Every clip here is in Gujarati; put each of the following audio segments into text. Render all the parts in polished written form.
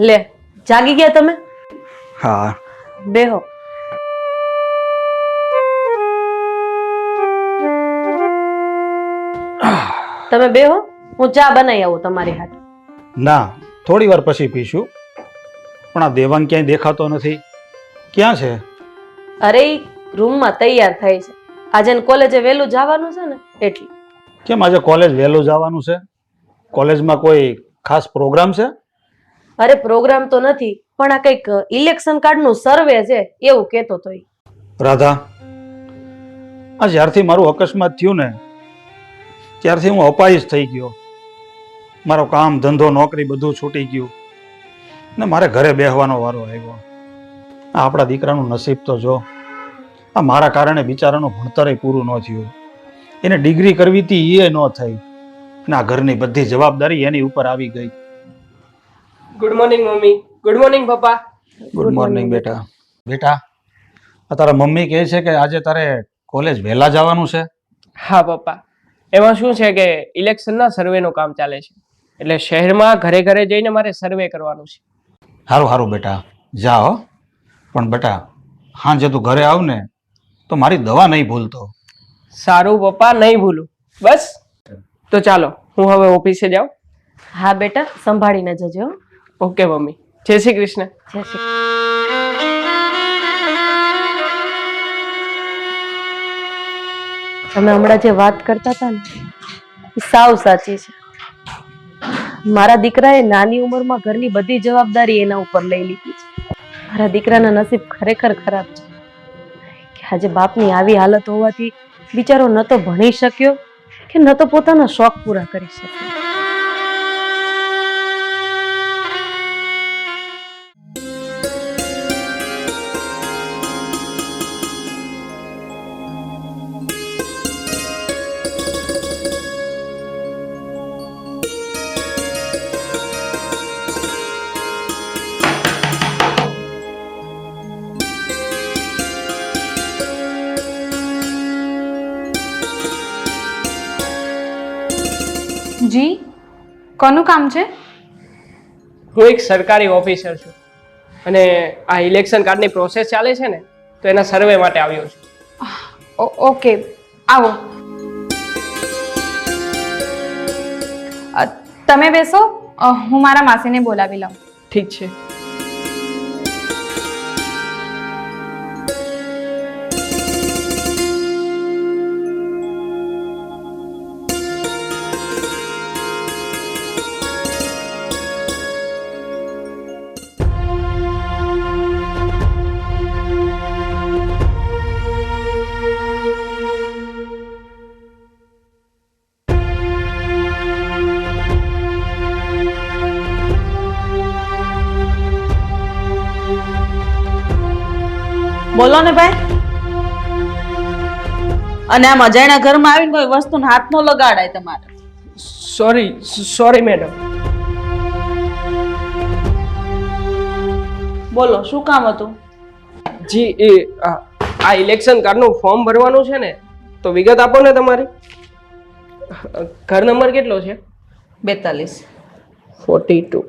લે, જાગી ગયા તમે? હા. બેહો. તમે બેહો, હું ચા બનાવી આવું તમારી હાથે. ના, થોડી વાર પછી પીશું. પણ આ દેવાંગ ક્યાંય દેખાતો નથી. ક્યાં છે? અરે ઈ રૂમમાં તૈયાર થાય છે. આજે કોલેજે વહેલું જવાનું છે ને એટલે. કેમ આજે કોલેજ વહેલું જવાનું છે? કોલેજમાં કોઈ ખાસ પ્રોગ્રામ છે? અરે પ્રોગ્રામ તો નથી, પણ આ કંઈક ઇલેક્શન કાર્ડનું સર્વે છે એવું કહેતો હતો ઈ. રાધા, આ જ્યારથી મારું અકસ્માત થયું ને ત્યારથી હું અપાહિજ થઈ ગયો. મારો કામ ધંધો નોકરી બધું છૂટી ગયું ને મારે ઘરે બેસવાનો વારો આવ્યો. આ આપણા દીકરાનું નસીબ તો જો. આ મારા કારણે બિચારાનું ભણતર પૂરું ન થયું. એને ડિગ્રી કરવી હતી એ ન થઈ ને આ ઘરની બધી જવાબદારી એની ઉપર આવી ગઈ. Good morning mummy. Good morning પપ્પા. ગુડ મોર્નિંગ બેટા. બેટા, આ તારા મમ્મી કહે છે કે આજે તારે કોલેજ વહેલા જવાનું છે? હા પપ્પા, એમાં શું છે કે ઇલેક્શનના સર્વેનું કામ ચાલે છે, એટલે શહેરમાં ઘરે ઘરે જઈને મારે સર્વે કરવાનું છે. સારું સારું બેટા, જા હો. પણ બેટા, સાંજે તું ઘરે આવ ને તો મારી દવા નહીં ભૂલતો. સારું પપ્પા, નહીં ભૂલું. બસ તો ચાલો, હું હવે ઓફિસે જાઉં. હા બેટા, સંભાળીને જજો. Okay mummy. જય શ્રી કૃષ્ણ. જય શ્રી તમે હમણાં જે વાત કરતા હતા ને એ સાવ સાચી છે. મારા દીકરાએ નાની ઉંમરમાં ઘરની બધી જવાબદારી એના ઉપર લઈ લીધી છે. મારા દીકરાના નસીબ ખરેખર ખરાબ છે કે આજે બાપની આવી હાલત હોવાથી બિચારો ન તો ભણી શક્યો કે ન તો પોતાના શોખ પૂરા કરી શક્યો. જી, કોનું કામ છે? હું એક સરકારી ઓફિસર છું અને આ ઇલેક્શન કાર્ડની પ્રોસેસ ચાલે છે ને તો એના સર્વે માટે આવ્યો છું. ઓકે, આવો. તમે બેસો, હું મારા માસીને બોલાવી લઉં. ઠીક છે. બોલો ને ભાઈ. અને આમ અજાણ્યા ઘરમાં આવીને કોઈ વસ્તુને હાથ નો લગાડાય તમારે. Sorry madam. બોલો, શું કામ હતું? જી, આ ઇલેક્શન કાર્ડનું ફોર્મ ભરવાનું છે ને તો વિગત આપો ને તમારી. ઘર નંબર કેટલો છે? 42. 42.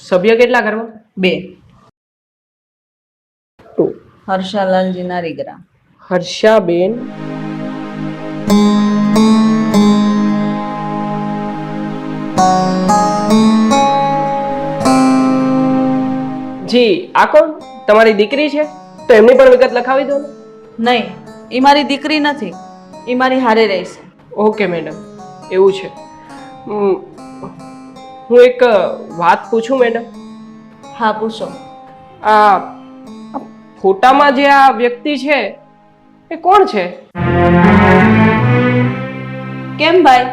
સભ્ય કેટલા ઘરમાં? 2. 2. હર્ષાલાલજી નારીગ્રામ. હર્ષાબેન જી. આ કોણ? તમારી દીકરી છે તો એમની પણ વિગત લખાવી દો ને. નહીં, એ મારી દીકરી નથી, એ મારી હારે રહેશે. ઓકે મેડમ, એવું છે. હું એક વાત પૂછું મેડમ? હા, પૂછો. આ ફોટામાં જે આ વ્યક્તિ છે એ કોણ છે? કેમ ભાઈ,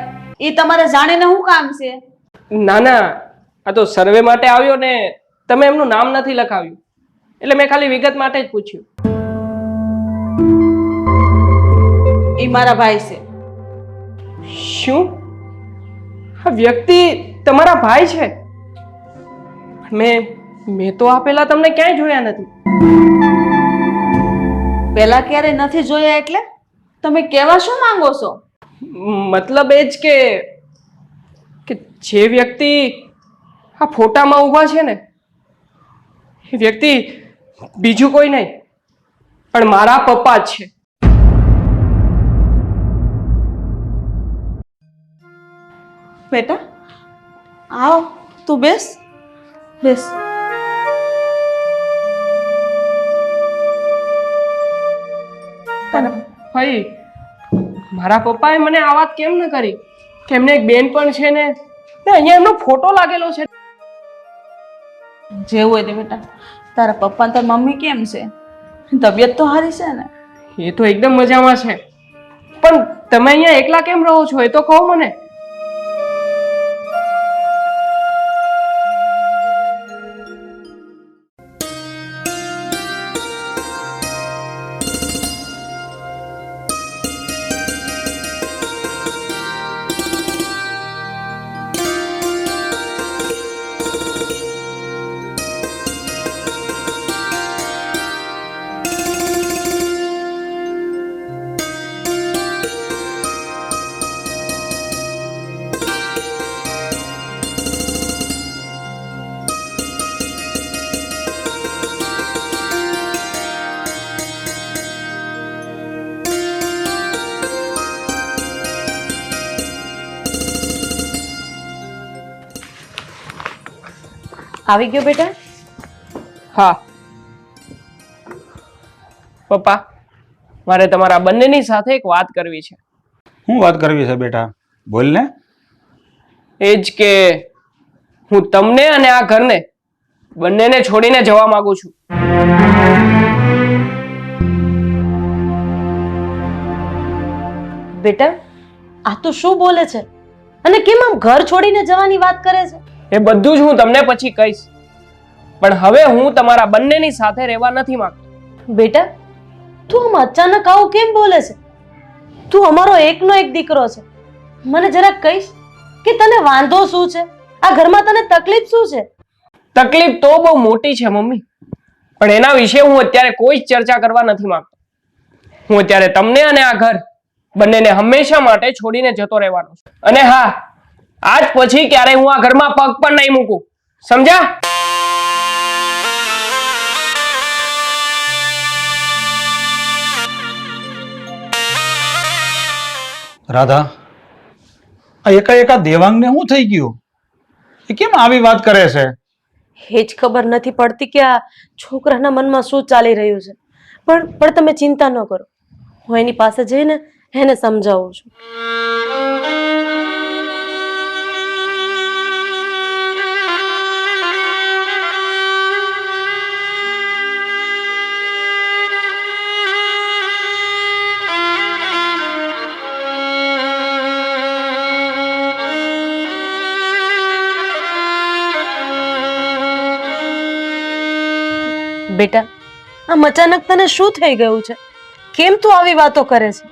એ તમારે જાણીને શું કામ છે? ના ના, આ તો સર્વે માટે આવ્યો ને તમે એમનું નામ નથી લખાવ્યું એટલે મેં ખાલી વિગત માટે જ પૂછ્યું. એ મારા ભાઈ છે. શું? આ વ્યક્તિ તમારા ભાઈ છે? મેં તો આ પહેલા તમને ક્યાંય જોયા નથી. પેલા ક્યારે નથી જોયા એટલે તમે કેવા શું માંગો છો? મતલબ એ જ કે જે વ્યક્તિ આ ફોટામાં ઊભા છે ને એ વ્યક્તિ બીજું કોઈ નહીં પણ મારા પપ્પા જ છે. બેટા આવ, તું બેસ બેસ. ભાઈ મારા પપ્પાએ મને આ વાત કેમ ન કરી કે એમને એક બેન પણ છે ને અહીંયા એમનો ફોટો લાગેલો છે. જેવું હોય તે બેટા, તારા પપ્પા ને તારી મમ્મી કેમ છે? તબિયત તો સારી છે ને? એ તો એકદમ મજામાં છે, પણ તમે અહીંયા એકલા કેમ રહો છો એ તો કહો મને. આવી ગયો બેટા? હા પપ્પા, મારે તમારા બંનેની સાથે એક વાત કરવી છે. શું વાત કરવી છે બેટા? બોલ ને. એ જ કે હું તમને અને આ ઘરને બંનેને છોડીને જવા માંગુ છું. બેટા આ તો શું બોલે છે? અને કેમ આમ ઘર છોડીને જવાની વાત કરે છે? એ બધું જ હું તમને પછી કહીશ, પણ હવે હું તમારા બંનેની સાથે રહેવા નથી માંગતો. બેટા તું આમ અચાનક આવું કેમ બોલે છે? તું અમારો એકનો એક દીકરો છે. મને જરાક કહીશ કે તને વાંધો શું છે? આ ઘરમાં તને તકલીફ શું છે? તકલીફ તો બહુ મોટી છે મમ્મી, પણ એના વિશે હું અત્યારે કોઈ જ ચર્ચા કરવા નથી માંગતો. હું અત્યારે તમને અને આ ઘર બંનેને હંમેશા માટે છોડીને જતો રહેવાનો છું. અને હા, આજ પછી ક્યારે હું આ ઘરમાં પગ પણ નહીં મૂકું, સમજ્યા? રાધા, આ એકા દેવાંગને શું થઈ ગયું? એ કેમ આવી વાત કરે છે? એ જ ખબર નથી પડતી કે આ છોકરાના મનમાં શું ચાલી રહ્યું છે. પણ તમે ચિંતા ન કરો, હું એની પાસે જઈને એને સમજાવું છું. બેટા આમ અચાનક તને શું થઈ ગયું છે? કેમ તું આવી વાતો કરે છે?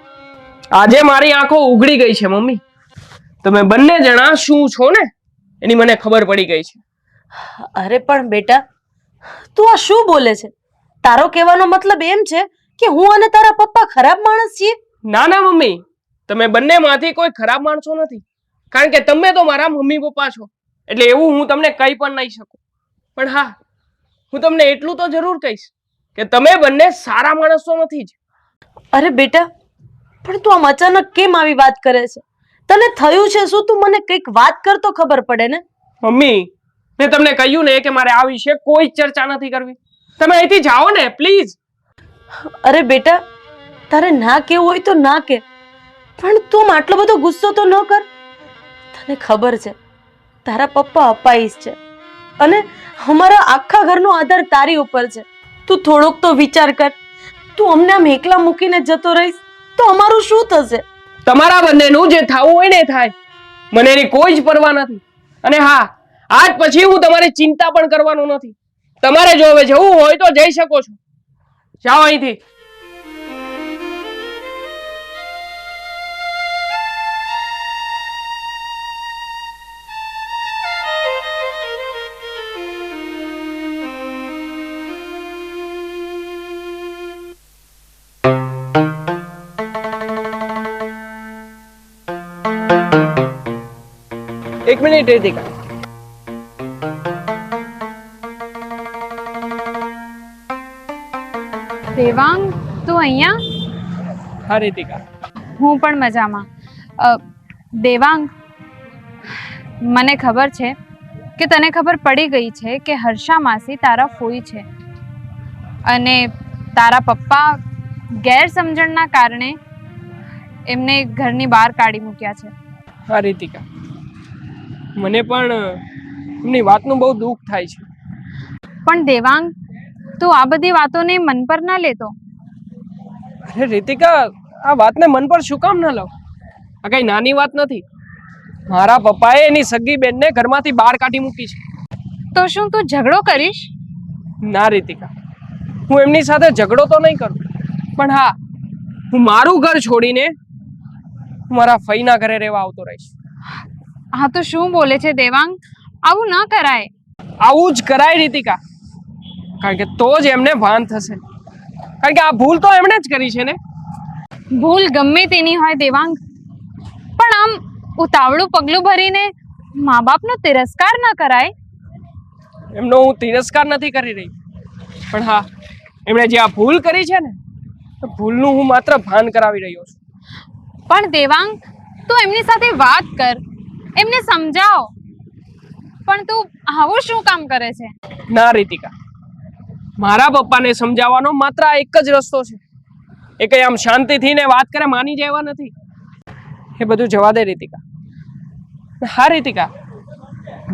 આજે મારી આંખો ઉઘડી ગઈ છે મમ્મી. તમે બંને જણા શું છો ને એની મને ખબર પડી ગઈ છે. અરે પણ બેટા તું આ શું બોલે છે? તારો કહેવાનો મતલબ એમ છે કે હું અને તારા પપ્પા ખરાબ માણસ છીએ? ના ના મમ્મી, તમે બંનેમાંથી કોઈ ખરાબ માણસો નથી, કારણ કે તમે તો મારા મમ્મી પપ્પા છો, એટલે એવું હું તમને કહી પણ નહીં શકું. પણ હા, હું તમને એટલું તો જરૂર કહીશ કે તમે બંને સારા માણસો નથી જ. અરે બેટા પણ તું આમ અચાનક કેમ આવી વાત કરે છે? તને થયું છે શું? તું મને કંઈક વાત કર તો ખબર પડે ને. મમ્મી, મેં તમને કહ્યું ને કે મારે આ વિશે કોઈ ચર્ચા નથી કરવી. તમે અહીંથી જાઓ ને પ્લીઝ. અરે બેટા તારે ના કેવું હોય તો ના કે, પણ તું આટલો બધો ગુસ્સો તો ન કર. તને ખબર છે તારા પપ્પા અપાઈશ છે અને અમારા આખા ઘરનો આધાર તારી ઉપર છે. તું થોડોક તો વિચાર કર. તું અમને આમ એકલા મૂકીને જતો રહીશ તો અમારું શું થશે? તમારા બંનેનું જે થવું હોય ને થાય, મને એની કોઈ જ પરવા નથી. અને હા, આજ પછી હું તમારી ચિંતા પણ કરવાનો નથી. તમારે જો હવે જવું હોય તો જઈ શકો છો. જાઓ અહીંથી. એક મિનિટ રીતિકા. દેવાંગ, તું અહીંયા? હા રીતિકા, હું પણ મજામાં. દેવાંગ, મને ખબર છે કે તને ખબર પડી ગઈ છે કે હર્ષા માસી તારા ફોઈ છે અને તારા પપ્પા ગેરસમજણના કારણે એમને ઘરની બહાર કાઢી મૂક્યા છે. હા રીતિકા, મને પણ એમની વાતનું બહુ દુઃખ થાય છે. પણ દેવાંગ, તું આ બધી વાતોને મન પર ના લેતો. અરે રીતિકા, આ વાતને મન પર શું કામ ન લઉં? આ કઈ નાની વાત નથી. મારા પપ્પાએ એની સગી બેનને ઘરમાંથી બહાર કાઢી મૂકી છે. તો શું તું ઝઘડો કરીશ? ના રીતિકા, હું એમની સાથે ઝઘડો તો નહીં કરું, પણ હા, હું મારું ઘર છોડીને મારા ફઈના ઘરે રહેવા આવતો રહીશ. હા તો શું બોલે છે દેવાંગ? આવું ન કરાય. આવું જ કરાય રીતિકા, કારણ કે તો જ એમને ભાન થશે. કારણ કે આ ભૂલ તો એમણે જ કરી છે ને. ભૂલ ગમે તેની હોય દેવાંગ, પણ આમ ઉતાવળું પગલું ભરીને મા બાપનો તિરસ્કાર ન કરાય. એમનો હું તિરસ્કાર નથી કરી રહી, પણ હા, એમણે જે આ ભૂલ કરી છે ને, ભૂલનું હું માત્ર ભાન કરાવી રહ્યો છું. પણ દેવાંગ, તું એમની સાથે વાત કર, એમને સમજાવ. પણ તું આવું શું કામ કરે છે? ના રીતિકા, મારા પપ્પાને સમજાવવાનો માત્ર આ એક જ રસ્તો છે. એ કઈ આમ શાંતિથી ને વાત કરે માની જવા નથી. એ બધું જવા દે રીતિકા. હા રીતિકા,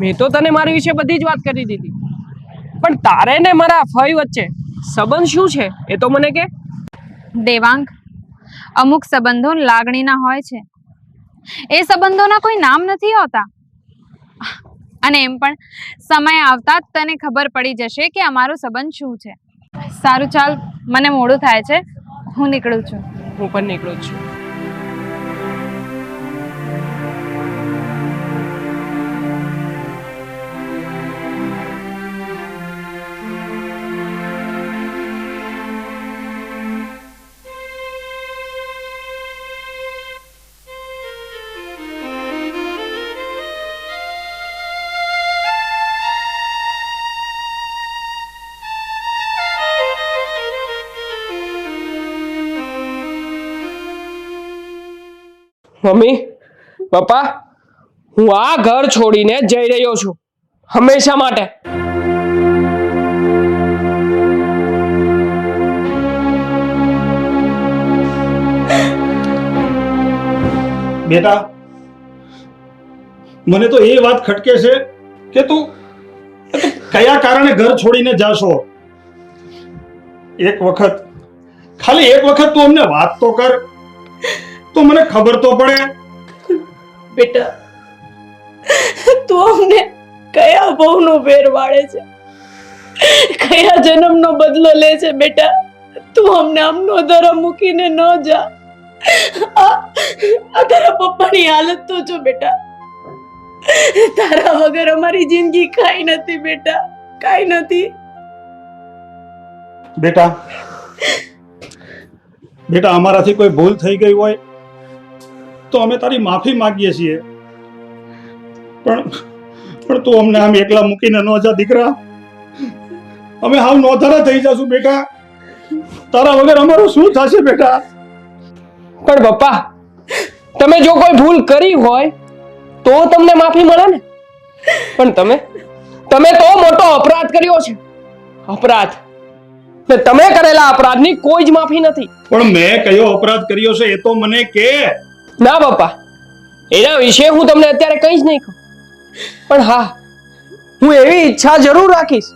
મેં તો તને મારી વિશે બધી જ વાત કરી દીધી, પણ તારે ને મારા ફઈ વચ્ચે સંબંધ શું છે એ તો મને કે. દેવાંગ, અમુક સંબંધો લાગણીના હોય છે. એ સંબંધોના કોઈ નામ નથી હોતા. અને એમ પણ સમય આવતા જ તને ખબર પડી જશે કે અમારો સંબંધ શું છે. સારું, ચાલ, મને મોડું થાય છે, હું નીકળું છું. હું પણ નીકળું જ છું. મમ્મી, પપ્પા, હું આ ઘર છોડીને જઈ રહ્યો છું, હંમેશા માટે. બેટા, મને તો એ વાત ખટકે છે કે તું કયા કારણે ઘર છોડીને જાશો. એક વખત, ખાલી એક વખત તું અમને વાત તો કર, તો મને ખબર તો પડે. બેટા, તું અમને કયા બહુનો ભેર વાળે છે, કયા જન્મનો બદલો લે છે? બેટા, તું અમને આમનો ધર્મ મૂકીને ન જા. આ તારા પપ્પાની હાલત તો જો બેટા. તારા વગર અમારી જિંદગી કાંઈ નથી બેટા, કાંઈ નથી. બેટા, બેટા, અમારાથી કોઈ ભૂલ થઈ ગઈ હોય તો અમે તારી માફી માંગીએ છીએ, પણ તું અમને આમ એકલા મૂકીને ન જા દીકરા. અમે હાવ નોધારા થઈ જશું બેટા. તારા વગર અમારું શું થશે બેટા? પણ પપ્પા, તમે જો કોઈ ભૂલ કરી હોય તો તમને માફી મળે ને. પણ તમે તો મોટો અપરાધ કર્યો છે. અપરાધ. ને તમે કરેલા અપરાધની કોઈ જ માફી નથી. પણ મેં કયો અપરાધ કર્યો છે એ તો મને કે. ના પપ્પા, એના વિશે હું તમને અત્યારે કંઈ જ નહીં કહું. પણ હા, હું એવી ઈચ્છા જરૂર રાખીશ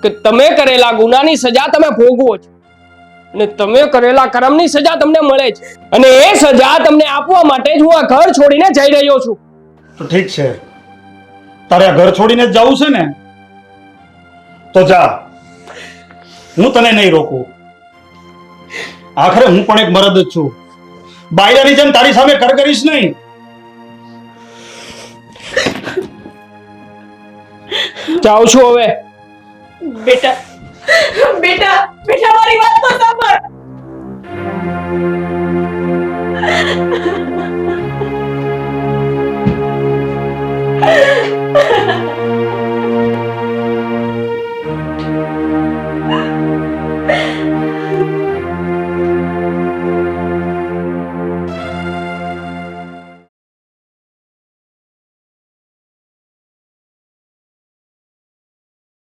કે તમે કરેલા ગુનાની સજા તમે ભોગવો છો, અને તમે કરેલા કર્મની સજા તમને મળે છે. અને એ સજા તમને આપવા માટે જ હું આ ઘર છોડીને જઈ રહ્યો છું. તો ઠીક છે, તારે આ ઘર છોડીને જ જવું છે ને, તો જા, હું તને નહીં રોકું. આખરે હું પણ એક મરદ જ છું. બાયરાની જેમ તારી સામે કર કરીશ નહીં. જાઉં છું હવે. બેટા, બેટા, બેટા, મારી વાત તો સાંભળ.